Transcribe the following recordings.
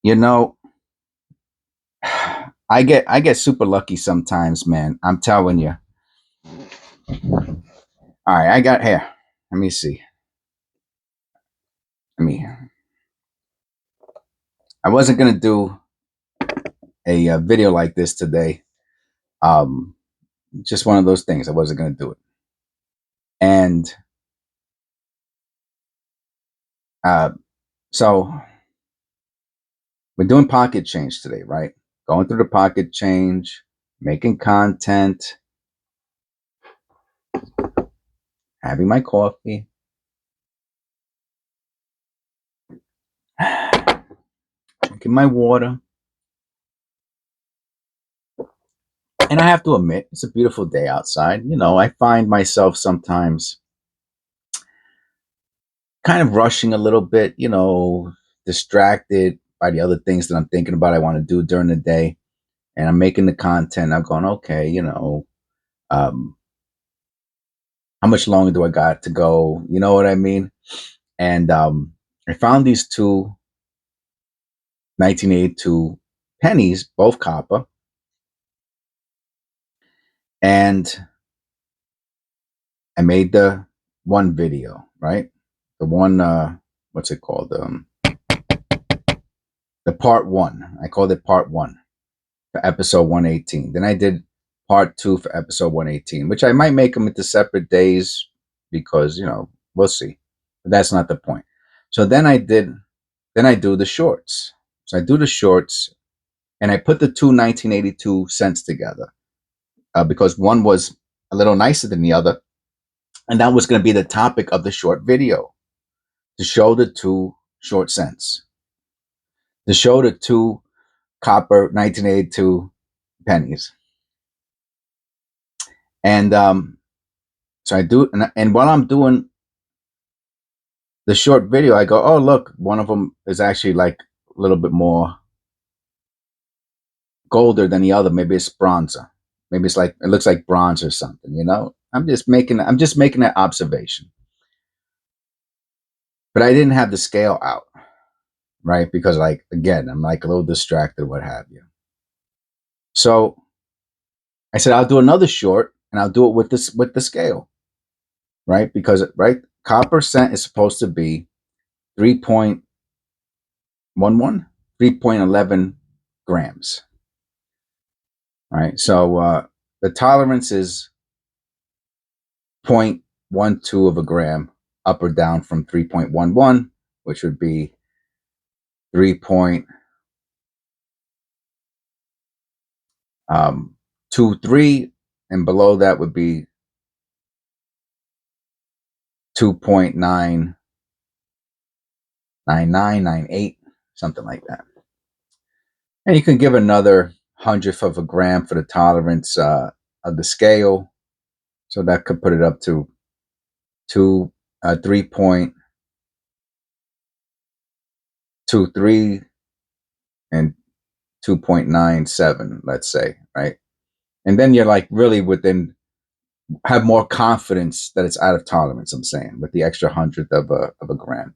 You know, I get super lucky sometimes, man. I'm telling you. All right, I got here. Let me see. Let me. I wasn't gonna do a video like this today. Um, just one of those things. I wasn't gonna do it. And uh, so we're doing pocket change today, right? Going through the pocket change, making content, having my coffee, drinking my water. And I have to admit, it's a beautiful day outside. You know, I find myself sometimes kind of rushing a little bit, you know, distracted by the other things that I'm thinking about I want to do during the day. And I'm making the content. I'm going, okay, um, how much longer do I got to go? You know what I mean? And I found these two 1982 pennies, both copper. And I made the one video, right? The one, what's it called? The part one. I called it part one for episode 118. Then I did part two for episode 118, which I might make them into separate days because, we'll see. But that's not the point. So then I do the shorts. So I do the shorts and I put the two 1982 cents together because one was a little nicer than the other. And that was going to be the topic of the short video, to show the two short cents, to show the two copper 1982 pennies. And so I do, and while I'm doing the short video, I go, oh, look, one of them is actually like a little bit more golder than the other. Maybe it's bronzer. Maybe it's like, it looks like bronze or something, I'm just making that observation. But I didn't have the scale out, right? Because like, again, I'm like a little distracted, what have you. So I said, I'll do another short and I'll do it with the scale, right? Because, right, copper cent is supposed to be 3.11, 3.11 grams, right? So the tolerance is 0.12 of a gram up or down from 3.11, which would be 3.23, and below that would be 2.99998, something like that. And you can give another hundredth of a gram for the tolerance of the scale. So that could put it up to 3.23 and 2.97, let's say, right? And then you're like really have more confidence that it's out of tolerance, I'm saying, with the extra hundredth of a gram.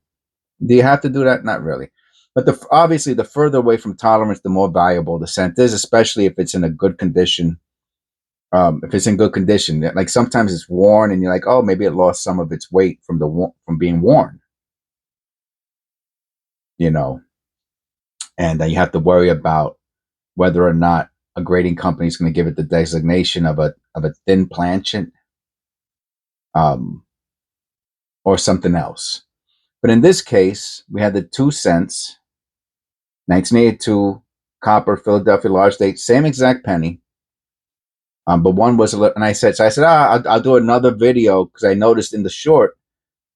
Do you have to do that? Not really. But obviously, the further away from tolerance, the more valuable the scent is, especially if it's in a good condition. If it's in good condition, like sometimes it's worn, and you're like, oh, maybe it lost some of its weight from being worn, and then you have to worry about whether or not a grading company is going to give it the designation of a thin planchette, or something else. But in this case, we had the 2 cents, 1982 copper Philadelphia large date, same exact penny. But one was and I said, I'll do another video because I noticed in the short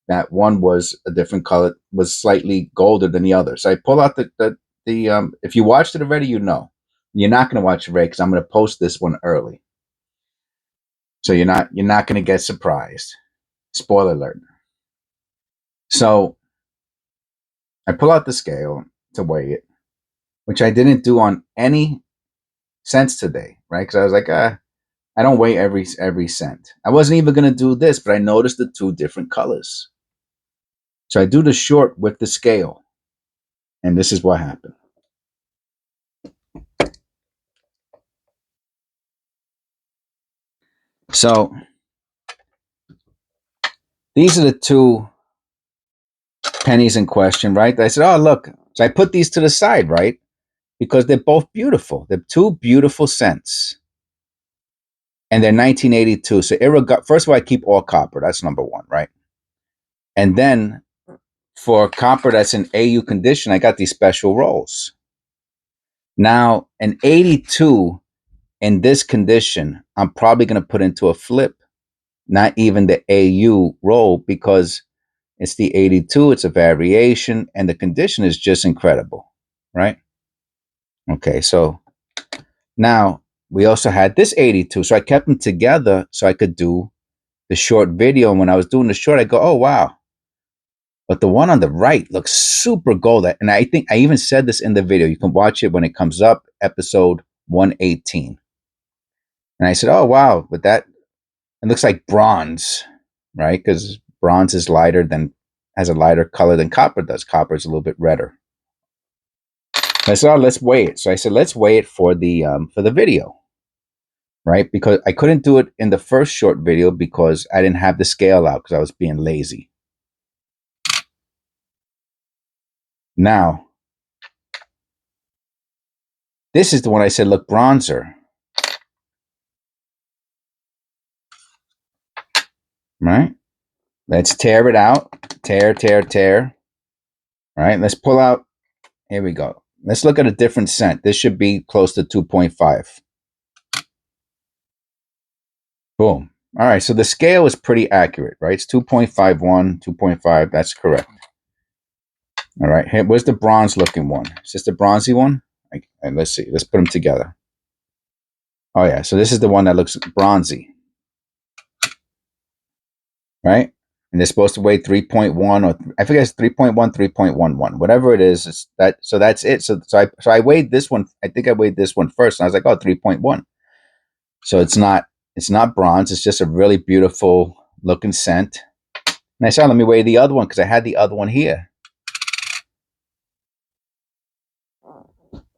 that one was a different color, was slightly golder than the other. So I pull out the if you watched it already, you're not going to watch it already because I'm going to post this one early. So you're not going to get surprised. Spoiler alert. So I pull out the scale to weigh it, which I didn't do on any cents today, right? Because I was like, I don't weigh every cent. I wasn't even going to do this, but I noticed the two different colors. So I do the short with the scale, and this is what happened. So these are the two pennies in question, right? I said, oh, look. So I put these to the side, right? Because they're both beautiful. They're two beautiful cents. And they're 1982. So first of all, I keep all copper. That's number one, right? And then for copper that's in AU condition, I got these special rolls. Now, an 82 in this condition, I'm probably going to put into a flip, not even the AU roll, because it's the 82, it's a variation, and the condition is just incredible, right? Okay, so now we also had this 82, so I kept them together so I could do the short video. And when I was doing the short, I go, oh, wow. But the one on the right looks super gold. And I think I even said this in the video. You can watch it when it comes up, episode 118. And I said, oh, wow, but it looks like bronze, right? Because bronze is has a lighter color than copper does. Copper is a little bit redder. I said, oh, let's weigh it. So I said, let's weigh it for the video, right? Because I couldn't do it in the first short video because I didn't have the scale out because I was being lazy. Now, this is the one I said, look, bronzer. Right? Let's tear it out. Tear, tear, tear. Right? Let's pull out. Here we go. Let's look at a different scent. This should be close to 2.5. Boom. All right. So the scale is pretty accurate, right? It's 2.51, 2.5. That's correct. All right. Here, where's the bronze looking one? Is this the bronzy one? And let's see. Let's put them together. Oh, yeah. So this is the one that looks bronzy. Right? And they're supposed to weigh 3.1 or I forget it's 3.1, 3.11, whatever it is. It's that. So that's it. So I weighed this one. I think I weighed this one first, and I was like, oh, 3.1. So it's not bronze. It's just a really beautiful looking scent. And I said, let me weigh the other one because I had the other one here.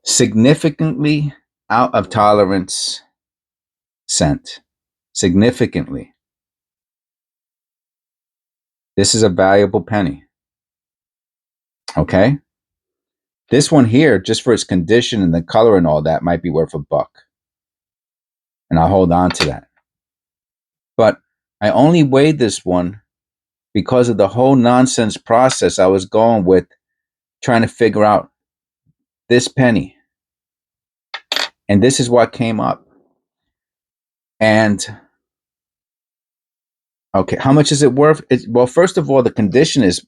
Significantly out of tolerance scent. Significantly. This is a valuable penny. Okay? This one here, just for its condition and the color and all that, might be worth $1. And I'll hold on to that. But I only weighed this one because of the whole nonsense process I was going with trying to figure out this penny. And this is what came up. And okay, how much is it worth? Well, first of all, the condition is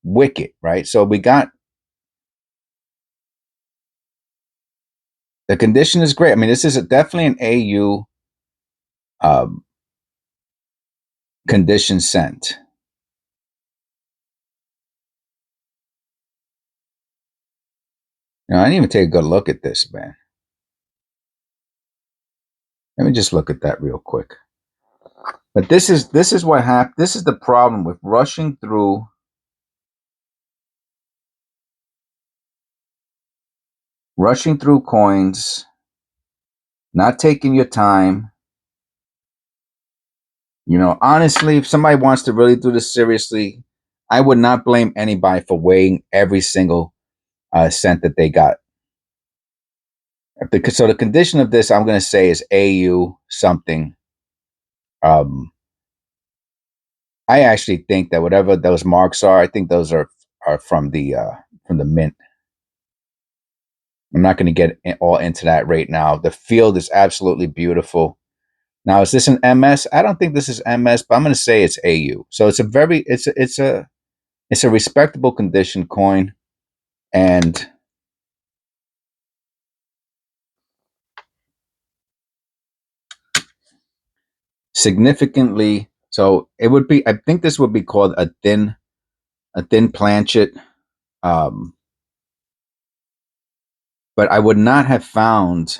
wicked, right? So we got the condition is great. I mean, this is definitely an AU condition scent. I didn't even take a good look at this, man. Let me just look at that real quick. But this is what happened. This is the problem with rushing through coins, not taking your time. Honestly, if somebody wants to really do this seriously, I would not blame anybody for weighing every single cent that they got. So the condition of this, I'm going to say, is AU something. I actually think that whatever those marks are, I think those are from the mint. I'm not going to get all into that right now. The field is absolutely beautiful. Now, is this an MS? I don't think this is MS, but I'm going to say it's AU. So it's a respectable condition coin, and significantly. So it would be. I think this would be called a thin planchet. But I would not have found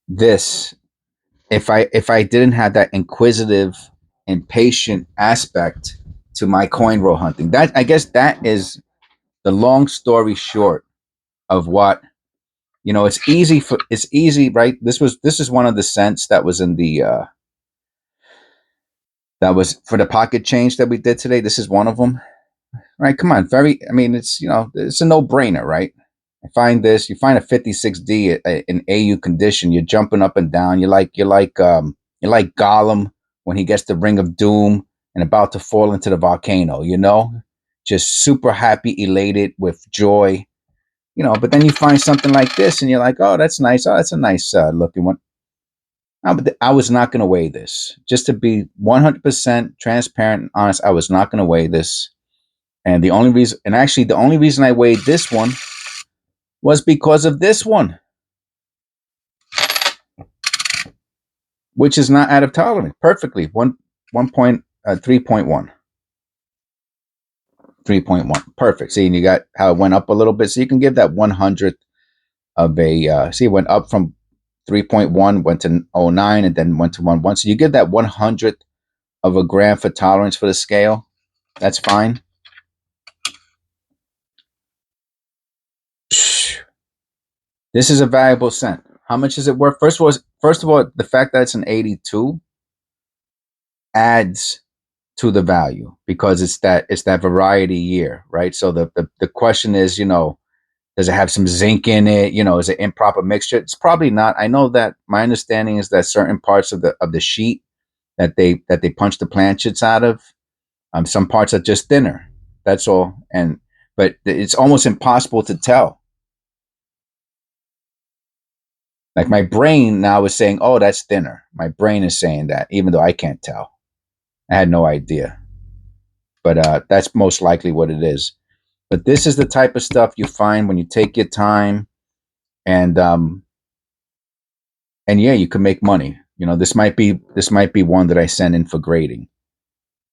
this if I didn't have that inquisitive and patient aspect to my coin roll hunting. That, I guess, that is the long story short of what, it's easy, right? This is one of the cents that was in the That was for the pocket change that we did today. This is one of them. Right, come on. I mean, it's, it's a no-brainer, right? I find this, you find a 56D in AU condition, you're jumping up and down. You're like Gollum when he gets the Ring of Doom and about to fall into the volcano, Just super happy, elated with joy, but then you find something like this and you're like, oh, that's nice. Oh, that's a nice looking one. But I was not going to weigh this. Just to be 100% transparent and honest, I was not going to weigh this. And the only reason I weighed this one was because of this one, which is not out of tolerance. Perfectly. 3.1. 3.1. Perfect. See, and you got how it went up a little bit. So you can give that 100th of a, see, it went up from 3.1, went to 0.9, and then went to 1.1. So you give that 100th of a gram for tolerance for the scale. That's fine. This is a valuable scent. How much is it worth? First of all, the fact that it's an 82 adds to the value because it's that variety year, right? So the question is, does it have some zinc in it? Is it improper mixture? It's probably not. I know that my understanding is that certain parts of the sheet that they punch the planchets out of, some parts are just thinner. That's all. But it's almost impossible to tell. Like my brain now is saying, oh, that's thinner. My brain is saying that, even though I can't tell. I had no idea. But that's most likely what it is. But this is the type of stuff you find when you take your time and yeah, you can make money. This might be one that I send in for grading.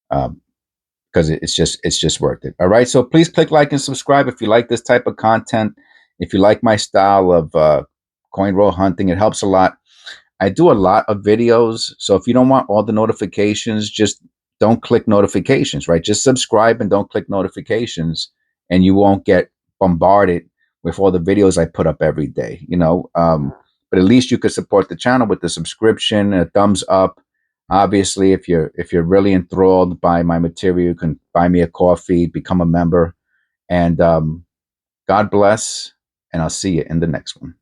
Because it's just worth it. All right. So please click like and subscribe if you like this type of content. If you like my style of coin roll hunting, it helps a lot. I do a lot of videos. So if you don't want all the notifications, just don't click notifications, right? Just subscribe and don't click notifications and you won't get bombarded with all the videos I put up every day, but at least you could support the channel with the subscription, a thumbs up. Obviously, if you're really enthralled by my material, you can buy me a coffee, become a member, and God bless, and I'll see you in the next one.